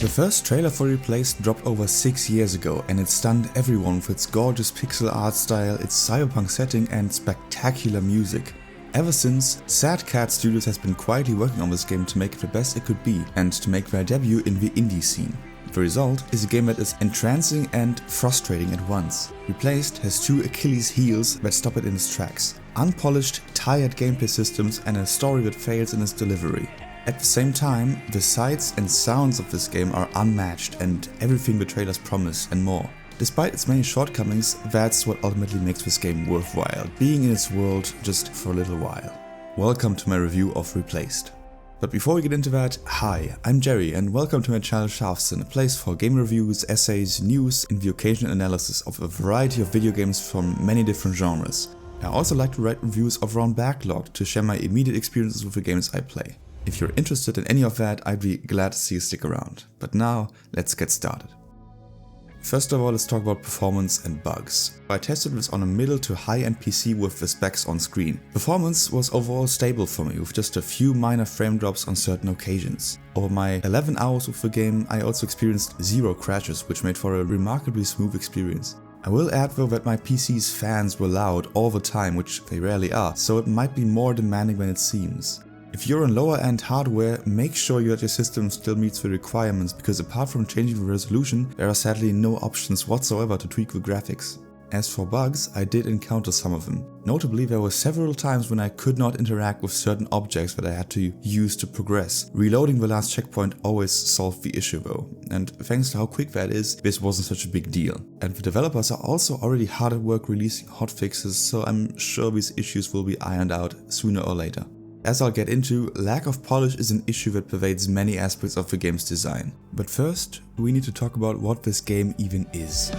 The first trailer for Replaced dropped over 6 years ago, and it stunned everyone with its gorgeous pixel art style, its cyberpunk setting and spectacular music. Ever since, Sad Cat Studios has been quietly working on this game to make it the best it could be and to make their debut in the indie scene. The result is a game that is entrancing and frustrating at once. Replaced has two Achilles heels that stop it in its tracks: unpolished, tired gameplay systems and a story that fails in its delivery. At the same time, the sights and sounds of this game are unmatched and everything the trailers promise and more. Despite its many shortcomings, that's what ultimately makes this game worthwhile, being in its world just for a little while. Welcome to my review of Replaced. But before we get into that, hi, I'm Jerry and welcome to my channel Shaftston, a place for game reviews, essays, news and the occasional analysis of a variety of video games from many different genres. I also like to write reviews of Round Backlog to share my immediate experiences with the games I play. If you're interested in any of that, I'd be glad to see you stick around. But now, let's get started. First of all, let's talk about performance and bugs. I tested this on a middle to high-end PC with the specs on screen. Performance was overall stable for me, with just a few minor frame drops on certain occasions. Over my 11 hours with the game, I also experienced 0 crashes, which made for a remarkably smooth experience. I will add though that my PC's fans were loud all the time, which they rarely are, so it might be more demanding than it seems. If you're on lower end hardware, make sure that your system still meets the requirements, because apart from changing the resolution, there are sadly no options whatsoever to tweak the graphics. As for bugs, I did encounter some of them. Notably, there were several times when I could not interact with certain objects that I had to use to progress. Reloading the last checkpoint always solved the issue though, and thanks to how quick that is, this wasn't such a big deal. And the developers are also already hard at work releasing hotfixes, so I'm sure these issues will be ironed out sooner or later. As I'll get into, lack of polish is an issue that pervades many aspects of the game's design. But first, we need to talk about what this game even is.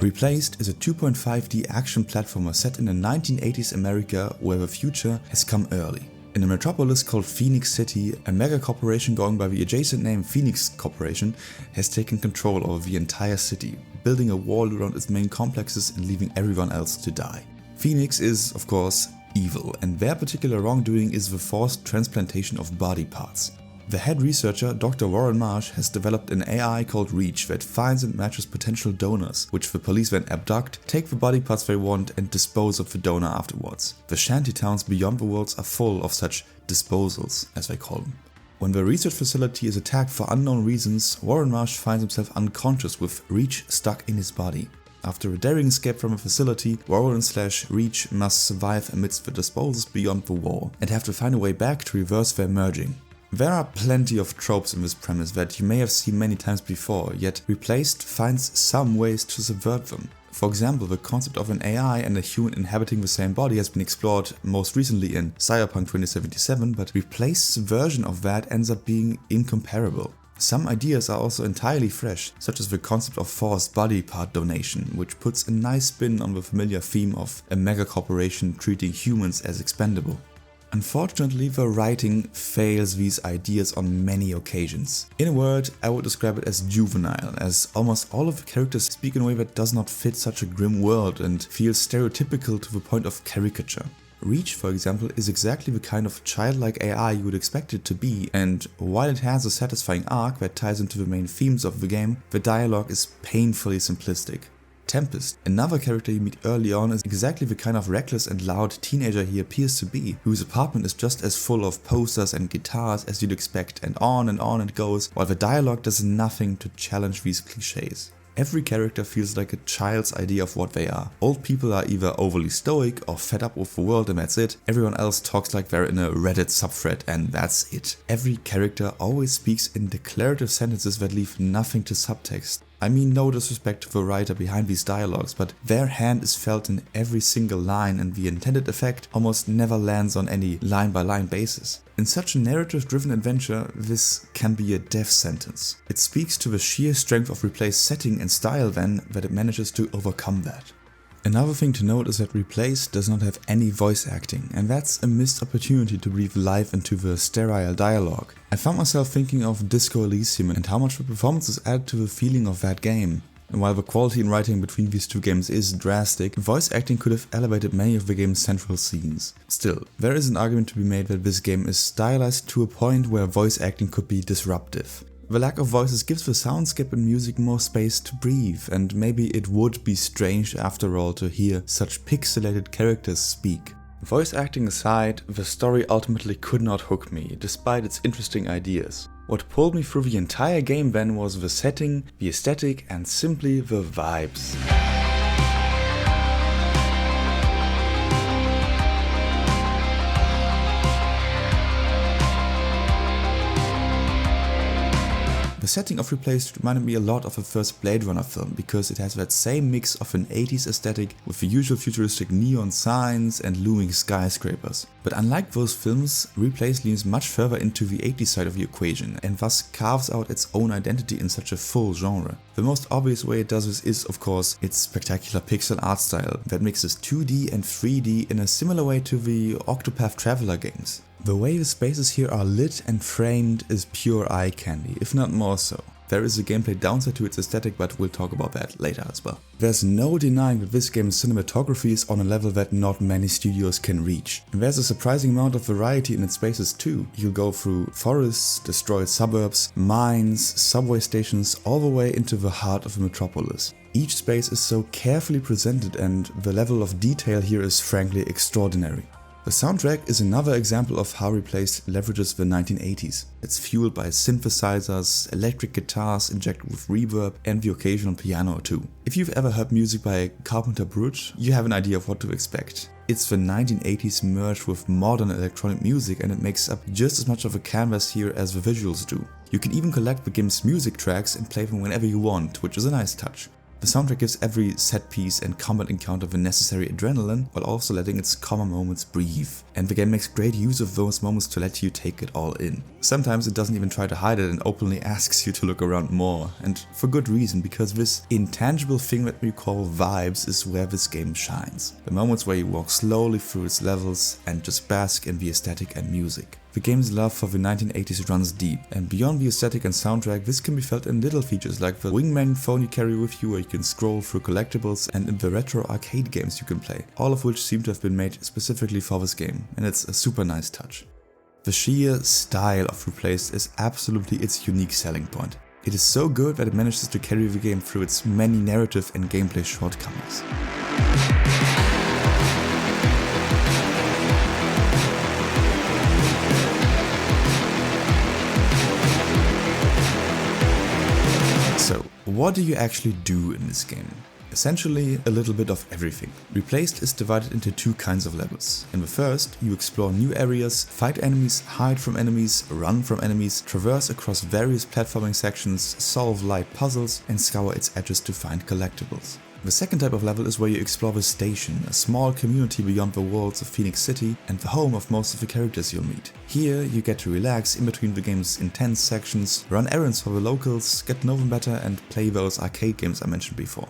Replaced is a 2.5D action platformer set in the 1980s America, where the future has come early. In a metropolis called Phoenix City, a mega corporation going by the adjacent name Phoenix Corporation has taken control over the entire city, building a wall around its main complexes and leaving everyone else to die. Phoenix is, of course, evil, and their particular wrongdoing is the forced transplantation of body parts. The head researcher, Dr. Warren Marsh, has developed an AI called Reach that finds and matches potential donors, which the police then abduct, take the body parts they want and dispose of the donor afterwards. The shantytowns beyond the worlds are full of such disposals, as they call them. When the research facility is attacked for unknown reasons, Warren Marsh finds himself unconscious with Reach stuck in his body. After a daring escape from a facility, Warren/Reach must survive amidst the disposals beyond the wall and have to find a way back to reverse their merging. There are plenty of tropes in this premise that you may have seen many times before, yet Replaced finds some ways to subvert them. For example, the concept of an AI and a human inhabiting the same body has been explored most recently in Cyberpunk 2077, but Replaced's version of that ends up being incomparable. Some ideas are also entirely fresh, such as the concept of forced body part donation, which puts a nice spin on the familiar theme of a megacorporation treating humans as expendable. Unfortunately, the writing fails these ideas on many occasions. In a word, I would describe it as juvenile, as almost all of the characters speak in a way that does not fit such a grim world and feels stereotypical to the point of caricature. Reach, for example, is exactly the kind of childlike AI you would expect it to be, and while it has a satisfying arc that ties into the main themes of the game, the dialogue is painfully simplistic. Tempest, another character you meet early on, is exactly the kind of reckless and loud teenager he appears to be, whose apartment is just as full of posters and guitars as you'd expect, and on it goes, while the dialogue does nothing to challenge these cliches. Every character feels like a child's idea of what they are. Old people are either overly stoic or fed up with the world and that's it. Everyone else talks like they're in a Reddit subthread and that's it. Every character always speaks in declarative sentences that leave nothing to subtext. I mean no disrespect to the writer behind these dialogues, but their hand is felt in every single line and the intended effect almost never lands on any line-by-line basis. In such a narrative-driven adventure, this can be a death sentence. It speaks to the sheer strength of Replaced's setting and style then that it manages to overcome that. Another thing to note is that Replaced does not have any voice acting, and that's a missed opportunity to breathe life into the sterile dialogue. I found myself thinking of Disco Elysium and how much the performances add to the feeling of that game. And while the quality in writing between these two games is drastic, voice acting could have elevated many of the game's central scenes. Still, there is an argument to be made that this game is stylized to a point where voice acting could be disruptive. The lack of voices gives the soundscape and music more space to breathe, and maybe it would be strange after all to hear such pixelated characters speak. Voice acting aside, the story ultimately could not hook me, despite its interesting ideas. What pulled me through the entire game then was the setting, the aesthetic, and simply the vibes. The setting of Replaced reminded me a lot of the first Blade Runner film because it has that same mix of an 80s aesthetic with the usual futuristic neon signs and looming skyscrapers. But unlike those films, Replaced leans much further into the 80s side of the equation and thus carves out its own identity in such a full genre. The most obvious way it does this is, of course, its spectacular pixel art style that mixes 2D and 3D in a similar way to the Octopath Traveler games. The way the spaces here are lit and framed is pure eye candy, if not more so. There is a gameplay downside to its aesthetic, but we'll talk about that later as well. There's no denying that this game's cinematography is on a level that not many studios can reach. And there's a surprising amount of variety in its spaces too. You'll go through forests, destroyed suburbs, mines, subway stations, all the way into the heart of the metropolis. Each space is so carefully presented and the level of detail here is frankly extraordinary. The soundtrack is another example of how Replaced leverages the 1980s. It's fueled by synthesizers, electric guitars injected with reverb, and the occasional piano too. If you've ever heard music by Carpenter Brut, you have an idea of what to expect. It's the 1980s merged with modern electronic music, and it makes up just as much of a canvas here as the visuals do. You can even collect the game's music tracks and play them whenever you want, which is a nice touch. The soundtrack gives every set piece and combat encounter the necessary adrenaline while also letting its calmer moments breathe. And the game makes great use of those moments to let you take it all in. Sometimes it doesn't even try to hide it and openly asks you to look around more, and for good reason, because this intangible thing that we call vibes is where this game shines. The moments where you walk slowly through its levels and just bask in the aesthetic and music. The game's love for the 1980s runs deep, and beyond the aesthetic and soundtrack, this can be felt in little features like the wingman phone you carry with you where you can scroll through collectibles, and in the retro arcade games you can play, all of which seem to have been made specifically for this game, and it's a super nice touch. The sheer style of Replaced is absolutely its unique selling point. It is so good that it manages to carry the game through its many narrative and gameplay shortcomings. So, what do you actually do in this game? Essentially, a little bit of everything. Replaced is divided into two kinds of levels. In the first, you explore new areas, fight enemies, hide from enemies, run from enemies, traverse across various platforming sections, solve light puzzles, and scour its edges to find collectibles. The second type of level is where you explore the station, a small community beyond the walls of Phoenix City and the home of most of the characters you'll meet. Here, you get to relax in between the game's intense sections, run errands for the locals, get to know them better, and play those arcade games I mentioned before.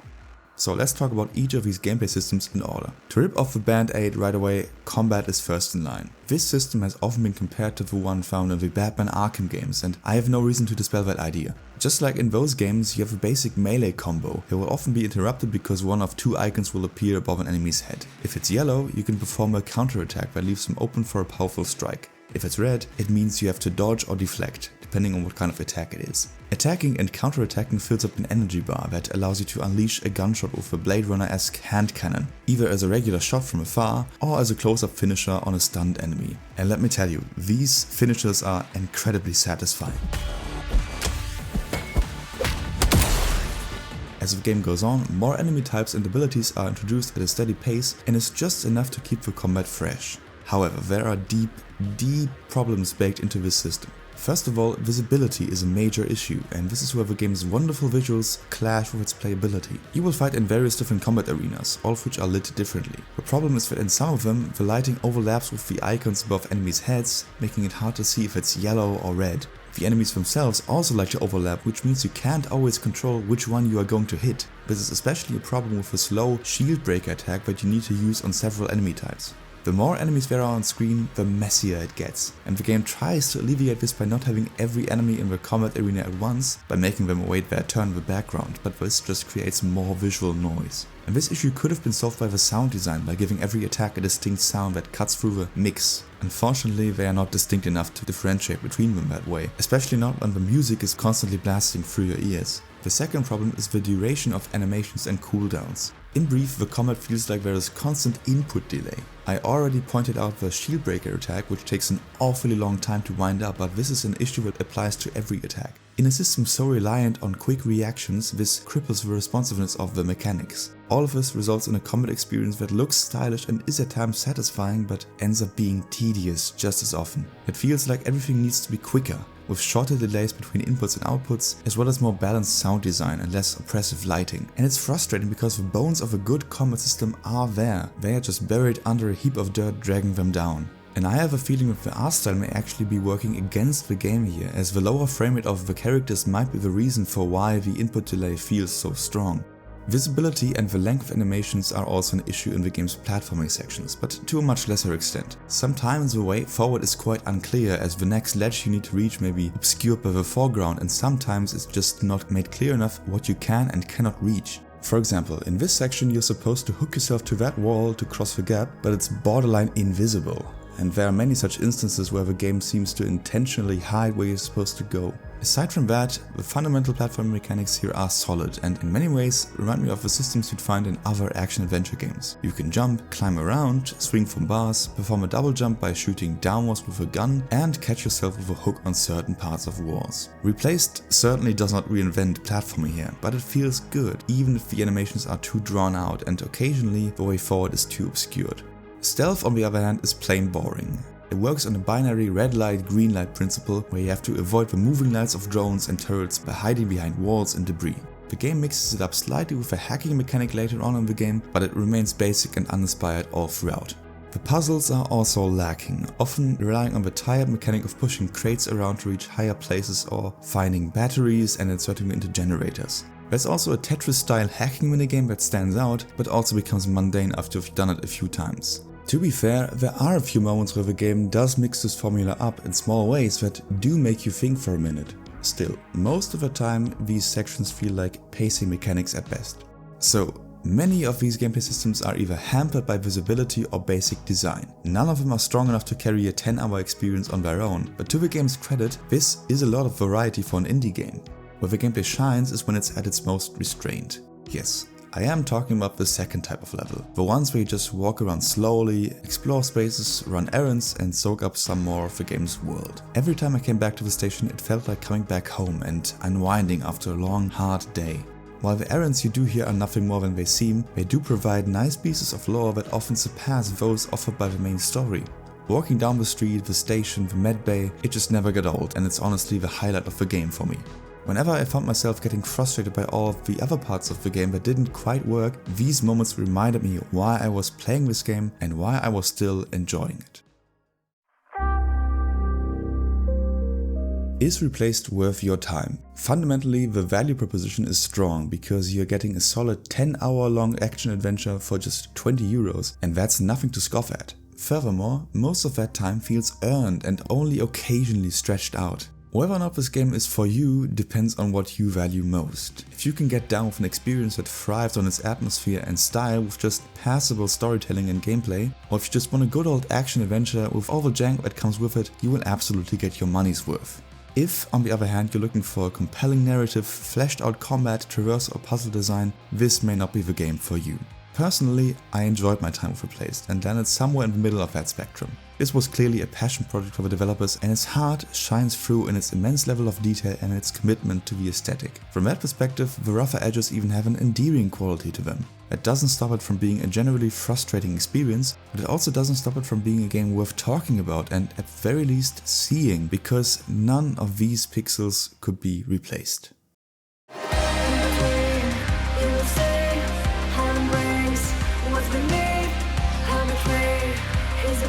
So let's talk about each of these gameplay systems in order. To rip off the band-aid right away, combat is first in line. This system has often been compared to the one found in the Batman Arkham games, and I have no reason to dispel that idea. Just like in those games, you have a basic melee combo. It will often be interrupted because one of two icons will appear above an enemy's head. If it's yellow, you can perform a counterattack that leaves them open for a powerful strike. If it's red, it means you have to dodge or deflect, depending on what kind of attack it is. Attacking and counterattacking fills up an energy bar that allows you to unleash a gunshot with a Blade Runner-esque hand cannon, either as a regular shot from afar or as a close-up finisher on a stunned enemy. And let me tell you, these finishers are incredibly satisfying. As the game goes on, more enemy types and abilities are introduced at a steady pace, and it's just enough to keep the combat fresh. However, there are deep problems baked into this system. First of all, visibility is a major issue, and this is where the game's wonderful visuals clash with its playability. You will fight in various different combat arenas, all of which are lit differently. The problem is that in some of them, the lighting overlaps with the icons above enemies' heads, making it hard to see if it's yellow or red. The enemies themselves also like to overlap, which means you can't always control which one you are going to hit. This is especially a problem with a slow shield breaker attack that you need to use on several enemy types. The more enemies there are on screen, the messier it gets, and the game tries to alleviate this by not having every enemy in the combat arena at once, by making them await their turn in the background, but this just creates more visual noise. And this issue could have been solved by the sound design, by giving every attack a distinct sound that cuts through the mix. Unfortunately, they are not distinct enough to differentiate between them that way, especially not when the music is constantly blasting through your ears. The second problem is the duration of animations and cooldowns. In brief, the combat feels like there is constant input delay. I already pointed out the shield breaker attack, which takes an awfully long time to wind up, but this is an issue that applies to every attack. In a system so reliant on quick reactions, this cripples the responsiveness of the mechanics. All of this results in a combat experience that looks stylish and is at times satisfying, but ends up being tedious just as often. It feels like everything needs to be quicker, with shorter delays between inputs and outputs, as well as more balanced sound design and less oppressive lighting. And it's frustrating because the bones of a good combat system are there, they are just buried under a heap of dirt dragging them down. And I have a feeling that the art style may actually be working against the game here, as the lower frame rate of the characters might be the reason for why the input delay feels so strong. Visibility and the length of animations are also an issue in the game's platforming sections, but to a much lesser extent. Sometimes the way forward is quite unclear, as the next ledge you need to reach may be obscured by the foreground, and sometimes it's just not made clear enough what you can and cannot reach. For example, in this section you're supposed to hook yourself to that wall to cross the gap, but it's borderline invisible. And there are many such instances where the game seems to intentionally hide where you're supposed to go. Aside from that, the fundamental platform mechanics here are solid and in many ways remind me of the systems you'd find in other action-adventure games. You can jump, climb around, swing from bars, perform a double jump by shooting downwards with a gun, and catch yourself with a hook on certain parts of walls. Replaced certainly does not reinvent platforming here, but it feels good, even if the animations are too drawn out and occasionally the way forward is too obscured. Stealth, on the other hand, is plain boring. It works on a binary red light green light principle where you have to avoid the moving lights of drones and turrets by hiding behind walls and debris. The game mixes it up slightly with a hacking mechanic later on in the game, but it remains basic and uninspired all throughout. The puzzles are also lacking, often relying on the tired mechanic of pushing crates around to reach higher places or finding batteries and inserting them into generators. There's also a Tetris-style hacking minigame that stands out, but also becomes mundane after you've done it a few times. To be fair, there are a few moments where the game does mix this formula up in small ways that do make you think for a minute. Still, most of the time these sections feel like pacing mechanics at best. So, many of these gameplay systems are either hampered by visibility or basic design. None of them are strong enough to carry a 10-hour experience on their own, but to the game's credit, this is a lot of variety for an indie game. Where the gameplay shines is when it's at its most restrained. Yes, I am talking about the second type of level, the ones where you just walk around slowly, explore spaces, run errands and soak up some more of the game's world. Every time I came back to the station it felt like coming back home and unwinding after a long, hard day. While the errands you do here are nothing more than they seem, they do provide nice pieces of lore that often surpass those offered by the main story. Walking down the street, the station, the med bay, it just never got old, and it's honestly the highlight of the game for me. Whenever I found myself getting frustrated by all of the other parts of the game that didn't quite work, these moments reminded me why I was playing this game and why I was still enjoying it. Is Replaced worth your time? Fundamentally, the value proposition is strong because you're getting a solid 10-hour long action adventure for just €20, and that's nothing to scoff at. Furthermore, most of that time feels earned and only occasionally stretched out. Whether or not this game is for you depends on what you value most. If you can get down with an experience that thrives on its atmosphere and style with just passable storytelling and gameplay, or if you just want a good old action adventure with all the jank that comes with it, you will absolutely get your money's worth. If, on the other hand, you're looking for a compelling narrative, fleshed out combat, traverse or puzzle design, this may not be the game for you. Personally, I enjoyed my time with Replaced and landed somewhere in the middle of that spectrum. This was clearly a passion project for the developers, and its heart shines through in its immense level of detail and its commitment to the aesthetic. From that perspective, the rougher edges even have an endearing quality to them. That doesn't stop it from being a generally frustrating experience, but it also doesn't stop it from being a game worth talking about and at very least seeing, because none of these pixels could be replaced. What's the need? I'm afraid. Here's a